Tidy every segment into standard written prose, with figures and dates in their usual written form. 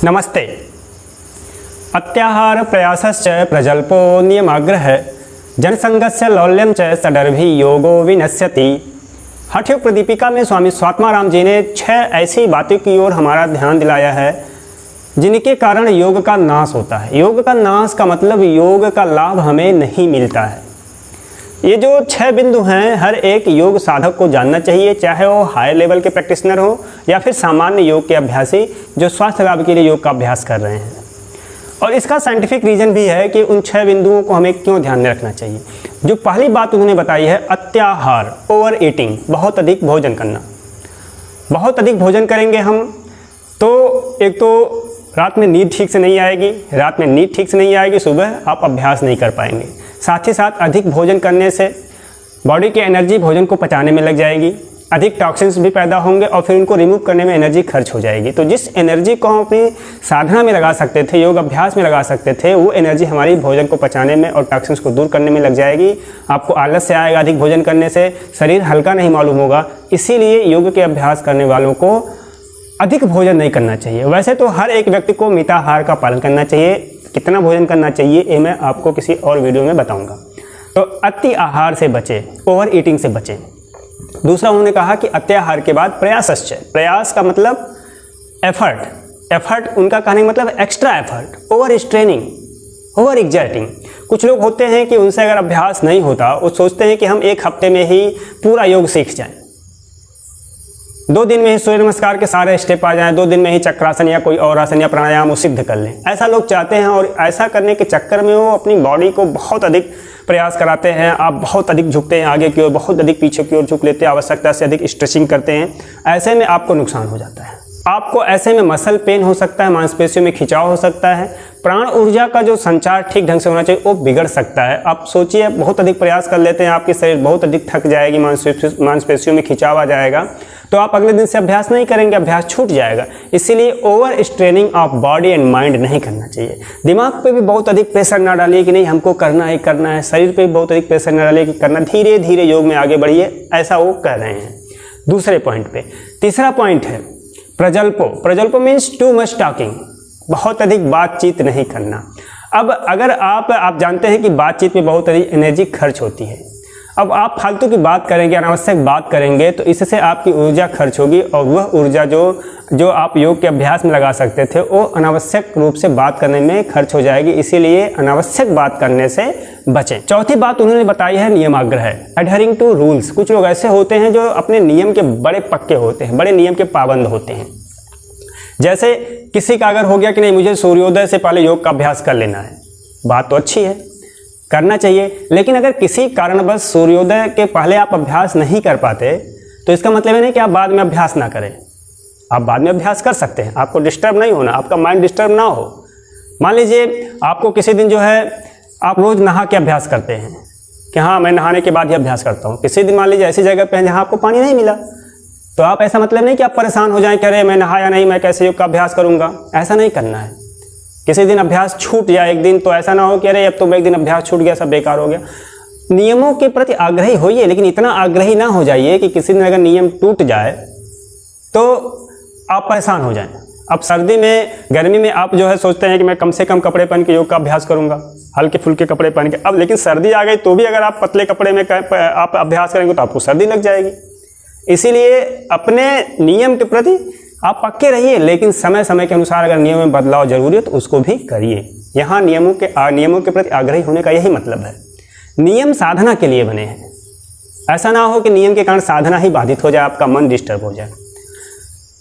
नमस्ते। अत्याहार प्रयासश्च प्रजल्पो नियमाग्रह जनसंगस्य लौल्यम च सडर्भी योगो विनश्यति। हठ योग प्रदीपिका में स्वामी स्वात्माराम जी ने 6 ऐसी बातों की ओर हमारा ध्यान दिलाया है जिनके कारण योग का नाश होता है। योग का नाश का मतलब योग का लाभ हमें नहीं मिलता है। ये जो 6 बिंदु हैं हर एक योग साधक को जानना चाहिए, चाहे वो हाई लेवल के प्रैक्टिशनर हो या फिर सामान्य योग के अभ्यासी जो स्वास्थ्य लाभ के लिए योग का अभ्यास कर रहे हैं। और इसका साइंटिफिक रीज़न भी है कि उन 6 बिंदुओं को हमें क्यों ध्यान में रखना चाहिए। जो पहली बात उन्होंने बताई है अत्याहार, ओवर ईटिंग, बहुत अधिक भोजन करना। बहुत अधिक भोजन करेंगे हम तो एक तो रात में नींद ठीक से नहीं आएगी, सुबह आप अभ्यास नहीं कर पाएंगे। साथ ही साथ अधिक भोजन करने से बॉडी की एनर्जी भोजन को पचाने में लग जाएगी, अधिक टॉक्सिन्स भी पैदा होंगे और फिर उनको रिमूव करने में एनर्जी खर्च हो जाएगी। तो जिस एनर्जी को हम अपनी साधना में लगा सकते थे, योग अभ्यास में लगा सकते थे, वो एनर्जी हमारी भोजन को पचाने में और टॉक्सिन्स को दूर करने में लग जाएगी। आपको आलस से आएगा, अधिक भोजन करने से शरीर हल्का नहीं मालूम होगा। इसीलिए योग के अभ्यास करने वालों को अधिक भोजन नहीं करना चाहिए। वैसे तो हर एक व्यक्ति को मिताहार का पालन करना चाहिए। कितना भोजन करना चाहिए ये मैं आपको किसी और वीडियो में बताऊंगा। तो अति आहार से बचें, ओवर ईटिंग से बचें। दूसरा उन्होंने कहा कि अत्याहार के बाद प्रयासश्च, प्रयास का मतलब एफर्ट उनका कहने का मतलब extra effort, over straining, over exerting. कुछ लोग होते हैं कि उनसे अगर अभ्यास नहीं होता, वो सोचते हैं कि हम 1 हफ्ते में ही पूरा योग सीख जाएं, 2 दिन में ही सूर्य नमस्कार के सारे स्टेप आ जाएं, 2 दिन में ही चक्रासन या कोई और आसन या प्राणायाम वो सिद्ध कर लें। ऐसा लोग चाहते हैं और ऐसा करने के चक्कर में वो अपनी बॉडी को बहुत अधिक प्रयास कराते हैं। आप बहुत अधिक झुकते हैं आगे की ओर, बहुत अधिक पीछे की ओर झुक लेते हैं, आवश्यकता से अधिक स्ट्रेचिंग करते हैं। ऐसे में आपको नुकसान हो जाता है। आपको ऐसे में मसल पेन हो सकता है, मांसपेशियों में खिंचाव हो सकता है, प्राण ऊर्जा का जो संचार ठीक ढंग से होना चाहिए वो बिगड़ सकता है। आप सोचिए, बहुत अधिक प्रयास कर लेते हैं, आपकी शरीर बहुत अधिक थक जाएगी, मांसपेशियों में खिंचाव आ जाएगा, तो आप अगले दिन से अभ्यास नहीं करेंगे, अभ्यास छूट जाएगा। इसीलिए over straining of body and mind नहीं करना चाहिए। दिमाग पे भी बहुत अधिक प्रेशर ना डालिए कि नहीं हमको करना है। शरीर पे भी बहुत अधिक प्रेशर ना डालिए कि करना, धीरे धीरे योग में आगे बढ़िए, ऐसा वो कह रहे हैं दूसरे पॉइंट पे। तीसरा पॉइंट है प्रजल्पो मीन्स टू मच टॉकिंग, बहुत अधिक बातचीत नहीं करना। अब अगर आप जानते हैं कि बातचीत में बहुत अधिक एनर्जी खर्च होती है। अब आप फालतू की बात करेंगे, अनावश्यक बात करेंगे तो इससे आपकी ऊर्जा खर्च होगी और वह ऊर्जा जो आप योग के अभ्यास में लगा सकते थे वो अनावश्यक रूप से बात करने में खर्च हो जाएगी। इसीलिए अनावश्यक बात करने से बचें। चौथी बात उन्होंने बताई है नियमाग्रह, एडहरिंग टू रूल्स। कुछ लोग ऐसे होते हैं जो अपने नियम के बड़े पक्के होते हैं, बड़े नियम के पाबंद होते हैं। जैसे किसी का अगर हो गया कि नहीं मुझे सूर्योदय से पहले योग का अभ्यास कर लेना है, बात तो अच्छी है, करना चाहिए, लेकिन अगर किसी कारणवश सूर्योदय के पहले आप अभ्यास नहीं कर पाते तो इसका मतलब नहीं कि आप बाद में अभ्यास ना करें। आप बाद में अभ्यास कर सकते हैं, आपको डिस्टर्ब नहीं होना, आपका माइंड डिस्टर्ब ना हो। मान लीजिए आपको किसी दिन जो है आप रोज़ नहा के अभ्यास करते हैं कि हाँ मैं नहाने के बाद ही अभ्यास करता हूँ। किसी दिन मान लीजिए ऐसी जगह पे हैं जहाँ आपको पानी नहीं मिला, तो आप ऐसा मतलब नहीं कि आप परेशान हो जाएं कि अरे मैं नहाया नहीं, मैं कैसे योग का अभ्यास करूँगा। ऐसा नहीं करना है। किसी दिन अभ्यास छूट जाए एक दिन, तो ऐसा ना हो कि अरे अब तो एक दिन अभ्यास छूट गया, सब बेकार हो गया। नियमों के प्रति आग्रही होइए, लेकिन इतना आग्रही ना हो जाइए कि किसी दिन अगर नियम टूट जाए तो आप परेशान हो जाएं। अब सर्दी में, गर्मी में आप जो है सोचते हैं कि मैं कम से कम कपड़े पहन के योग का अभ्यास करूंगा, हल्के फुल्के कपड़े पहन के। अब लेकिन सर्दी आ गई तो भी अगर आप पतले कपड़े में आप अभ्यास करेंगे तो आपको सर्दी लग जाएगी। इसीलिए अपने नियम के प्रति आप पक्के रहिए, लेकिन समय समय के अनुसार अगर नियम में बदलाव जरूरी है तो उसको भी करिए। यहाँ नियमों के प्रति आग्रही होने का यही मतलब है। नियम साधना के लिए बने हैं, ऐसा ना हो कि नियम के कारण साधना ही बाधित हो जाए, आपका मन डिस्टर्ब हो जाए।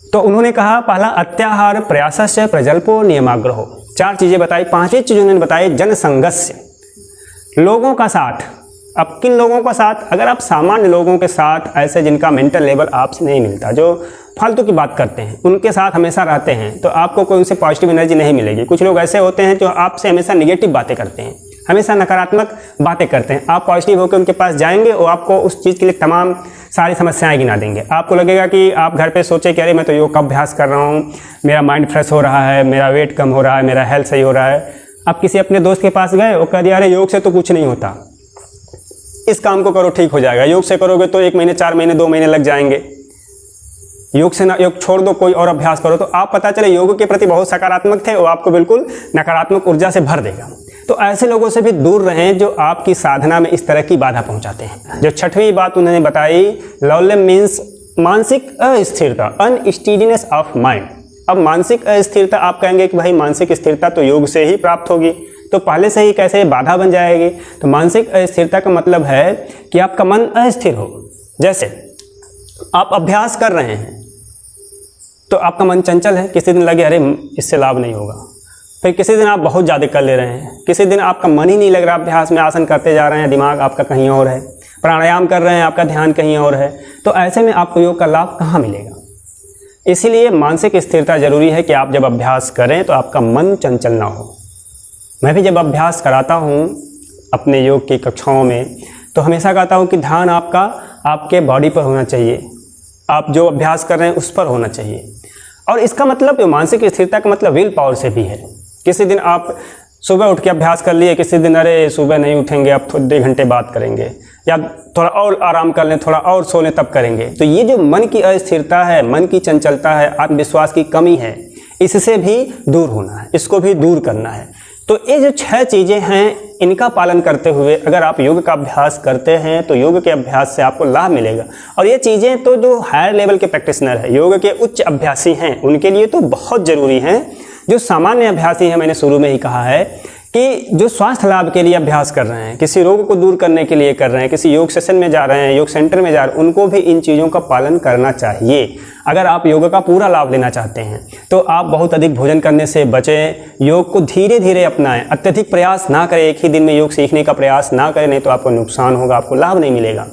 तो उन्होंने कहा पहला अत्याहार प्रयासस्य प्रजल्पो नियमाग्रहो, 4 चीज़ें बताई। 5वीं चीज़ उन्होंने बताई जनसंगस्य, लोगों का साथ। अब किन लोगों का साथ? अगर आप सामान्य लोगों के साथ, ऐसे जिनका मेंटल लेवल आपसे नहीं मिलता, जो फालतू की बात करते हैं, उनके साथ हमेशा रहते हैं तो आपको कोई उनसे पॉजिटिव एनर्जी नहीं मिलेगी। कुछ लोग ऐसे होते हैं जो आपसे हमेशा निगेटिव बातें करते हैं, हमेशा नकारात्मक बातें करते हैं। आप पॉजिटिव होकर उनके पास जाएंगे और आपको उस चीज़ के लिए तमाम सारी समस्याएं गिना देंगे। आपको लगेगा कि आप घर पे सोचे कि अरे मैं तो योग का अभ्यास कर रहा हूँ, मेरा माइंड फ्रेश हो रहा है, मेरा वेट कम हो रहा है, मेरा हेल्थ सही हो रहा है। आप किसी अपने दोस्त के पास गए, वो कह दिया अरे योग से तो कुछ नहीं होता, इस काम को करो ठीक हो जाएगा, योग से करोगे तो 1 महीने, 4 महीने, 2 महीने लग जाएंगे। योग से ना, योग छोड़ दो कोई और अभ्यास करो, तो आप पता चले योग के प्रति बहुत सकारात्मक थे, वो आपको बिल्कुल नकारात्मक ऊर्जा से भर देगा। तो ऐसे लोगों से भी दूर रहें जो आपकी साधना में इस तरह की बाधा पहुंचाते हैं। जो छठवीं बात उन्होंने बताई, लौल्यम मीन्स मानसिक अस्थिरता, अनस्टीडीनेस ऑफ माइंड। अब मानसिक अस्थिरता, आप कहेंगे कि भाई मानसिक स्थिरता तो योग से ही प्राप्त होगी, तो पहले से ही कैसे बाधा बन जाएगी। तो मानसिक अस्थिरता का मतलब है कि आपका मन अस्थिर हो। जैसे आप अभ्यास कर रहे हैं तो आपका मन चंचल है, किसी दिन लगे अरे इससे लाभ नहीं होगा, फिर किसी दिन आप बहुत ज़्यादा कर ले रहे हैं, किसी दिन आपका मन ही नहीं लग रहा अभ्यास में, आसन करते जा रहे हैं दिमाग आपका कहीं और है, प्राणायाम कर रहे हैं आपका ध्यान कहीं और है, तो ऐसे में आपको योग का लाभ कहाँ मिलेगा। इसीलिए मानसिक स्थिरता जरूरी है कि आप जब अभ्यास करें तो आपका मन चंचल ना हो। मैं भी जब अभ्यास कराता हूँ अपने योग की कक्षाओं में तो हमेशा कहता हूँ कि ध्यान आपका आपके बॉडी पर होना चाहिए, आप जो अभ्यास कर रहे हैं उस पर होना चाहिए। और इसका मतलब मानसिक स्थिरता का मतलब विल पावर से भी है। किसी दिन आप सुबह उठ के अभ्यास कर लिए, किसी दिन अरे सुबह नहीं उठेंगे, अब थोड़े 2 घंटे बाद करेंगे, या थोड़ा और आराम कर लें, थोड़ा और सो लें तब करेंगे। तो ये जो मन की अस्थिरता है, मन की चंचलता है, आत्मविश्वास की कमी है, इससे भी दूर होना है, इसको भी दूर करना है। तो ये जो 6 चीज़ें हैं, इनका पालन करते हुए अगर आप योग का अभ्यास करते हैं तो योग के अभ्यास से आपको लाभ मिलेगा। और ये चीज़ें तो जो हायर लेवल के प्रैक्टिशनर हैं, योग के उच्च अभ्यासी हैं, उनके लिए तो बहुत ज़रूरी हैं। जो सामान्य अभ्यासी हैं, मैंने शुरू में ही कहा है कि जो स्वास्थ्य लाभ के लिए अभ्यास कर रहे हैं, किसी रोग को दूर करने के लिए कर रहे हैं, किसी योग सेशन में जा रहे हैं, योग सेंटर में जा रहे हैं, उनको भी इन चीज़ों का पालन करना चाहिए। अगर आप योग का पूरा लाभ लेना चाहते हैं तो आप बहुत अधिक भोजन करने से बचें, योग को धीरे धीरे अपनाएं, अत्यधिक प्रयास ना करें, एक ही दिन में योग सीखने का प्रयास ना करें, नहीं तो आपको नुकसान होगा, आपको लाभ नहीं मिलेगा।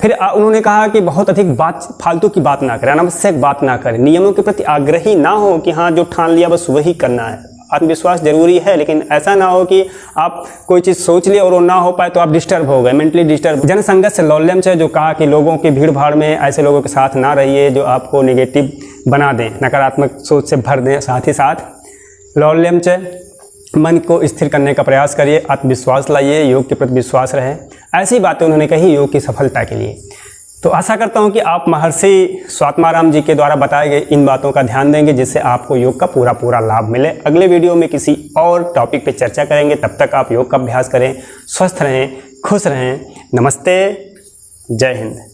फिर उन्होंने कहा कि बहुत अधिक बात, फालतू की बात ना करें, अनावश्यक बात ना करें, नियमों के प्रति आग्रही ना हो कि हाँ जो ठान लिया बस वही करना है। आत्मविश्वास जरूरी है, लेकिन ऐसा ना हो कि आप कोई चीज़ सोच लिए और वो ना हो पाए तो आप डिस्टर्ब हो गए, मेंटली डिस्टर्ब। जनसंगत से लौल्यम से जो कहा कि लोगों की भीड़ भाड़ में ऐसे लोगों के साथ ना रहिए जो आपको नेगेटिव बना दें, नकारात्मक सोच से भर दें। साथ ही साथ लौल्यम से मन को स्थिर करने का प्रयास करिए, आत्मविश्वास लाइए, योग के प्रति विश्वास रहे। ऐसी बातें उन्होंने कही योग की सफलता के लिए। तो आशा करता हूं कि आप महर्षि स्वात्माराम जी के द्वारा बताए गए इन बातों का ध्यान देंगे, जिससे आपको योग का पूरा लाभ मिले। अगले वीडियो में किसी और टॉपिक पे चर्चा करेंगे, तब तक आप योग का अभ्यास करें, स्वस्थ रहें, खुश रहें। नमस्ते, जय हिंद।